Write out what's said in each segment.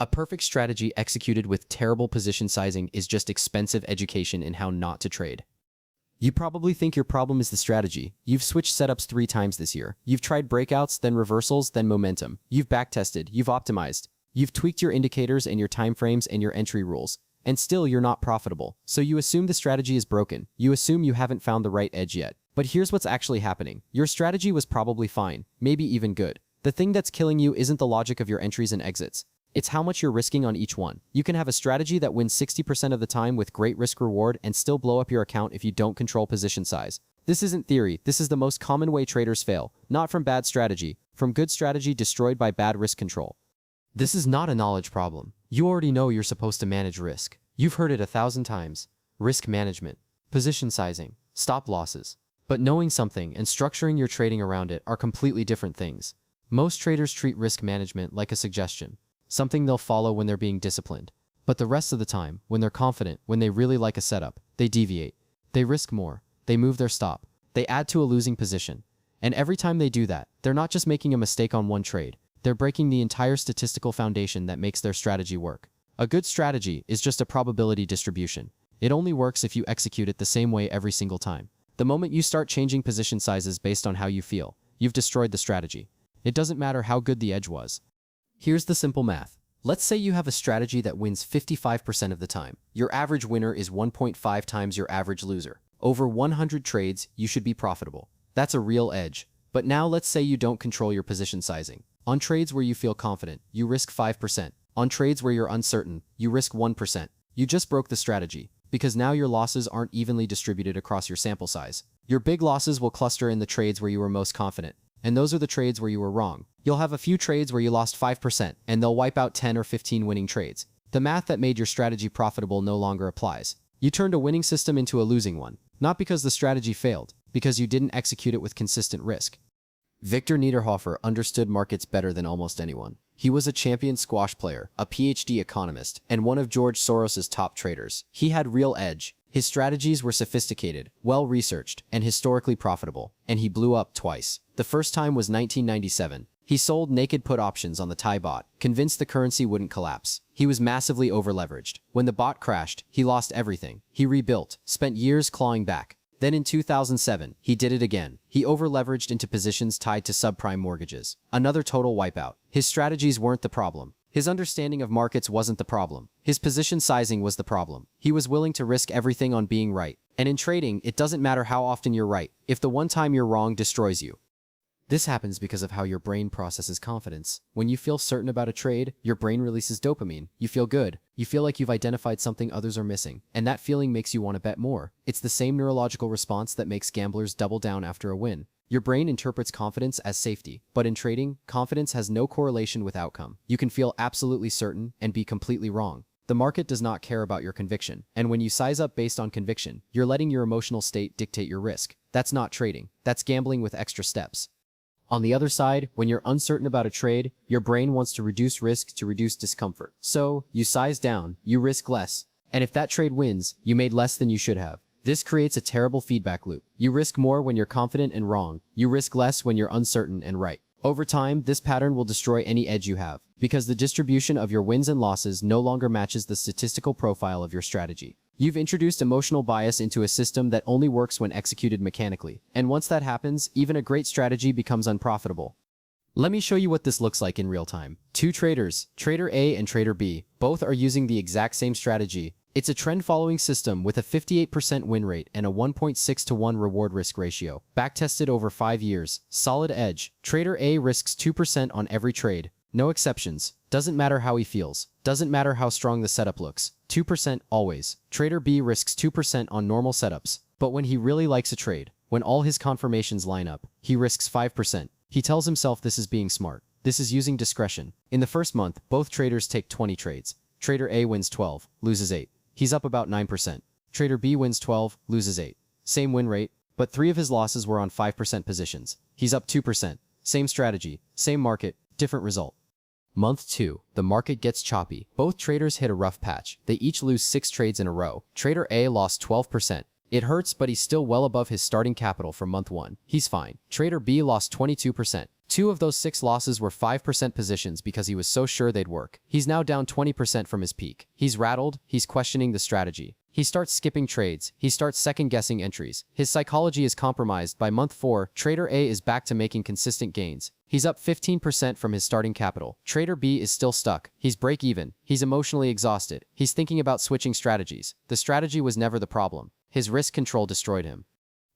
A perfect strategy executed with terrible position sizing is just expensive education in how not to trade. You probably think your problem is the strategy. You've switched setups 3 times this year. You've tried breakouts, then reversals, then momentum. You've backtested, you've optimized. You've tweaked your indicators and your timeframes and your entry rules. And still you're not profitable. So you assume the strategy is broken. You assume you haven't found the right edge yet. But here's what's actually happening. Your strategy was probably fine, maybe even good. The thing that's killing you isn't the logic of your entries and exits. It's how much you're risking on each one. You can have a strategy that wins 60% of the time with great risk reward and still blow up your account if you don't control position size. This isn't theory. This is the most common way traders fail. Not from bad strategy, from good strategy destroyed by bad risk control. This is not a knowledge problem. You already know you're supposed to manage risk. You've heard it 1,000 times. Risk management, position sizing, stop losses. But knowing something and structuring your trading around it are completely different things. Most traders treat risk management like a suggestion, something they'll follow when they're being disciplined. But the rest of the time, when they're confident, when they really like a setup, they deviate. They risk more. They move their stop. They add to a losing position. And every time they do that, they're not just making a mistake on one trade. They're breaking the entire statistical foundation that makes their strategy work. A good strategy is just a probability distribution. It only works if you execute it the same way every single time. The moment you start changing position sizes based on how you feel, you've destroyed the strategy. It doesn't matter how good the edge was. Here's the simple math. Let's say you have a strategy that wins 55% of the time. Your average winner is 1.5 times your average loser. Over 100 trades, you should be profitable. That's a real edge. But now let's say you don't control your position sizing. On trades where you feel confident, you risk 5%. On trades where you're uncertain, you risk 1%. You just broke the strategy, because now your losses aren't evenly distributed across your sample size. Your big losses will cluster in the trades where you were most confident. And those are the trades where you were wrong. You'll have a few trades where you lost 5%, and they'll wipe out 10 or 15 winning trades. The math that made your strategy profitable no longer applies. You turned a winning system into a losing one, not because the strategy failed, because you didn't execute it with consistent risk. Victor Niederhofer understood markets better than almost anyone. He was a champion squash player, a PhD economist, and one of George Soros's top traders. He had real edge. His strategies were sophisticated, well-researched, and historically profitable, and he blew up twice. The first time was 1997. He sold naked put options on the Thai baht, convinced the currency wouldn't collapse. He was massively over-leveraged. When the baht crashed, he lost everything. He rebuilt, spent years clawing back. Then in 2007, he did it again. He over-leveraged into positions tied to subprime mortgages. Another total wipeout. His strategies weren't the problem. His understanding of markets wasn't the problem. His position sizing was the problem. He was willing to risk everything on being right. And in trading, it doesn't matter how often you're right, if the one time you're wrong destroys you. This happens because of how your brain processes confidence. When you feel certain about a trade, your brain releases dopamine. You feel good. You feel like you've identified something others are missing. And that feeling makes you want to bet more. It's the same neurological response that makes gamblers double down after a win. Your brain interprets confidence as safety, but in trading, confidence has no correlation with outcome. You can feel absolutely certain and be completely wrong. The market does not care about your conviction, and when you size up based on conviction, you're letting your emotional state dictate your risk. That's not trading. That's gambling with extra steps. On the other side, when you're uncertain about a trade, your brain wants to reduce risk to reduce discomfort. So, you size down, you risk less, and if that trade wins, you made less than you should have. This creates a terrible feedback loop. You risk more when you're confident and wrong. You risk less when you're uncertain and right. Over time, this pattern will destroy any edge you have, because the distribution of your wins and losses no longer matches the statistical profile of your strategy. You've introduced emotional bias into a system that only works when executed mechanically. And once that happens, even a great strategy becomes unprofitable. Let me show you what this looks like in real time. Two traders, Trader A and Trader B, both are using the exact same strategy. It's a trend-following system with a 58% win rate and a 1.6 to 1 reward-risk ratio. Backtested over 5 years. Solid edge. Trader A risks 2% on every trade. No exceptions. Doesn't matter how he feels. Doesn't matter how strong the setup looks. 2% always. Trader B risks 2% on normal setups. But when he really likes a trade, when all his confirmations line up, he risks 5%. He tells himself this is being smart. This is using discretion. In the first month, both traders take 20 trades. Trader A wins 12, loses 8. He's up about 9%. Trader B wins 12, loses 8. Same win rate, but 3 of his losses were on 5% positions. He's up 2%. Same strategy, same market, different result. Month 2, the market gets choppy. Both traders hit a rough patch. They each lose 6 trades in a row. Trader A lost 12%. It hurts, but he's still well above his starting capital from month 1. He's fine. Trader B lost 22%. 2 of those 6 losses were 5% positions because he was so sure they'd work. He's now down 20% from his peak. He's rattled, he's questioning the strategy. He starts skipping trades, he starts second-guessing entries. His psychology is compromised. By month 4, Trader A is back to making consistent gains. He's up 15% from his starting capital. Trader B is still stuck. He's break-even. He's emotionally exhausted. He's thinking about switching strategies. The strategy was never the problem. His risk control destroyed him.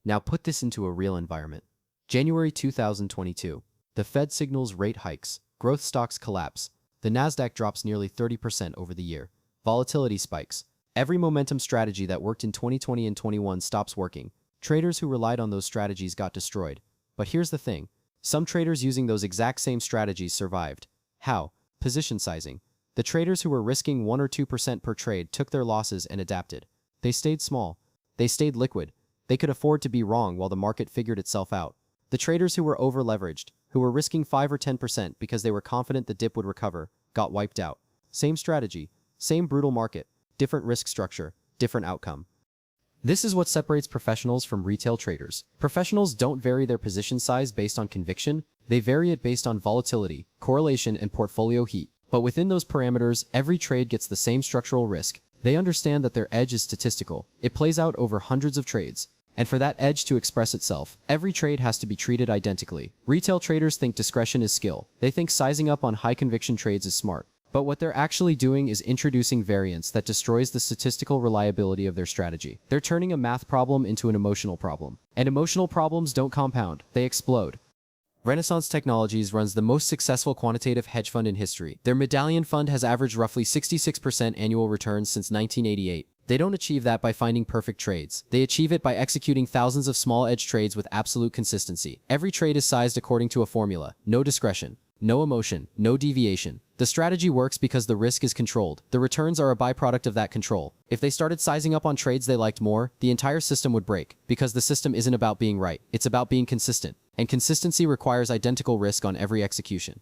Now put this into a real environment. January 2022. The Fed signals rate hikes. Growth stocks collapse. The Nasdaq drops nearly 30% over the year. Volatility spikes. Every momentum strategy that worked in 2020 and 21 stops working. Traders who relied on those strategies got destroyed. But here's the thing. Some traders using those exact same strategies survived. How? Position sizing. The traders who were risking 1 or 2% per trade took their losses and adapted. They stayed small. They stayed liquid. They could afford to be wrong while the market figured itself out. The traders who were over-leveraged, who were risking 5 or 10% because they were confident the dip would recover, got wiped out. Same strategy, same brutal market, different risk structure, different outcome. This is what separates professionals from retail traders. Professionals don't vary their position size based on conviction, they vary it based on volatility, correlation, and portfolio heat. But within those parameters, every trade gets the same structural risk. They understand that their edge is statistical. It plays out over hundreds of trades. And for that edge to express itself, every trade has to be treated identically. Retail traders think discretion is skill. They think sizing up on high-conviction trades is smart. But what they're actually doing is introducing variance that destroys the statistical reliability of their strategy. They're turning a math problem into an emotional problem. And emotional problems don't compound, they explode. Renaissance Technologies runs the most successful quantitative hedge fund in history. Their Medallion Fund has averaged roughly 66% annual returns since 1988. They don't achieve that by finding perfect trades. They achieve it by executing thousands of small edge trades with absolute consistency. Every trade is sized according to a formula. No discretion. No emotion, no deviation. The strategy works because the risk is controlled. The returns are a byproduct of that control. If they started sizing up on trades they liked more, the entire system would break, because the system isn't about being right, it's about being consistent. And consistency requires identical risk on every execution.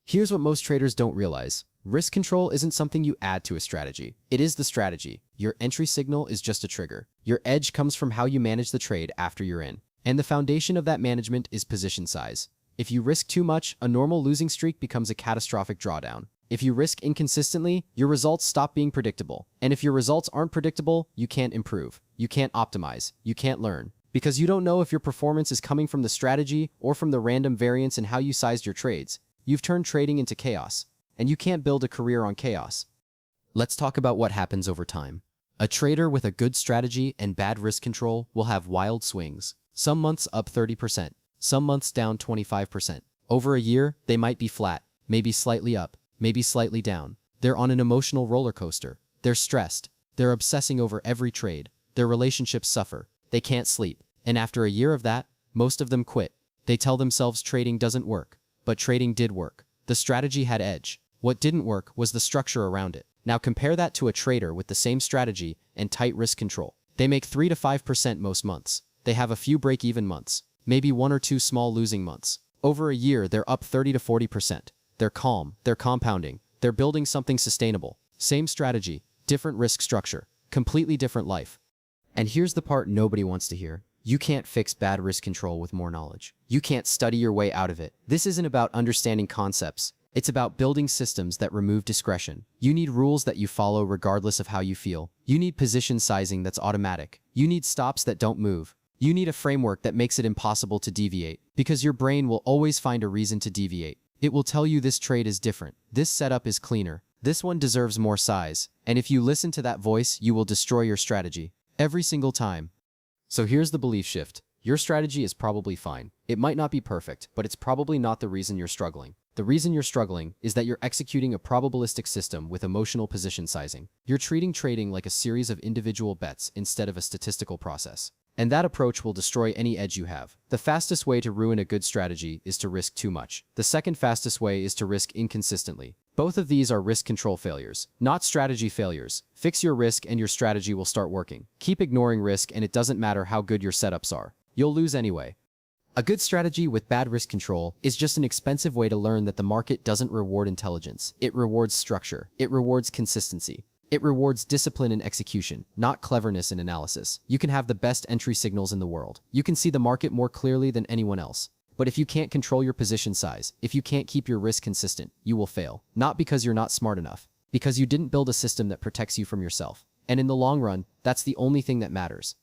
Here's what most traders don't realize. Risk control isn't something you add to a strategy. It is the strategy. Your entry signal is just a trigger. Your edge comes from how you manage the trade after you're in. And the foundation of that management is position size. If you risk too much, a normal losing streak becomes a catastrophic drawdown. If you risk inconsistently, your results stop being predictable. And if your results aren't predictable, you can't improve. You can't optimize. You can't learn. Because you don't know if your performance is coming from the strategy or from the random variance in how you sized your trades. You've turned trading into chaos. And you can't build a career on chaos. Let's talk about what happens over time. A trader with a good strategy and bad risk control will have wild swings. Some months up 30%. Some months down 25%. Over a year, they might be flat, maybe slightly up, maybe slightly down. They're on an emotional roller coaster. They're stressed. They're obsessing over every trade. Their relationships suffer. They can't sleep. And after a year of that, most of them quit. They tell themselves trading doesn't work. But trading did work. The strategy had edge. What didn't work was the structure around it. Now compare that to a trader with the same strategy and tight risk control. They make 3 to 5% most months. They have a few break-even months. Maybe 1 or 2 small losing months. Over a year, they're up 30 to 40%. They're calm, they're compounding, they're building something sustainable. Same strategy, different risk structure, completely different life. And here's the part nobody wants to hear. You can't fix bad risk control with more knowledge. You can't study your way out of it. This isn't about understanding concepts. It's about building systems that remove discretion. You need rules that you follow regardless of how you feel. You need position sizing that's automatic. You need stops that don't move. You need a framework that makes it impossible to deviate, because your brain will always find a reason to deviate. It will tell you this trade is different, this setup is cleaner, this one deserves more size, and if you listen to that voice, you will destroy your strategy. Every single time. So here's the belief shift. Your strategy is probably fine. It might not be perfect, but it's probably not the reason you're struggling. The reason you're struggling is that you're executing a probabilistic system with emotional position sizing. You're treating trading like a series of individual bets instead of a statistical process. And that approach will destroy any edge you have. The fastest way to ruin a good strategy is to risk too much. The second fastest way is to risk inconsistently. Both of these are risk control failures, not strategy failures. Fix your risk and your strategy will start working. Keep ignoring risk and it doesn't matter how good your setups are. You'll lose anyway. A good strategy with bad risk control is just an expensive way to learn that the market doesn't reward intelligence. It rewards structure. It rewards consistency. It rewards discipline and execution, not cleverness and analysis. You can have the best entry signals in the world. You can see the market more clearly than anyone else. But if you can't control your position size, if you can't keep your risk consistent, you will fail. Not because you're not smart enough, because you didn't build a system that protects you from yourself. And in the long run, that's the only thing that matters.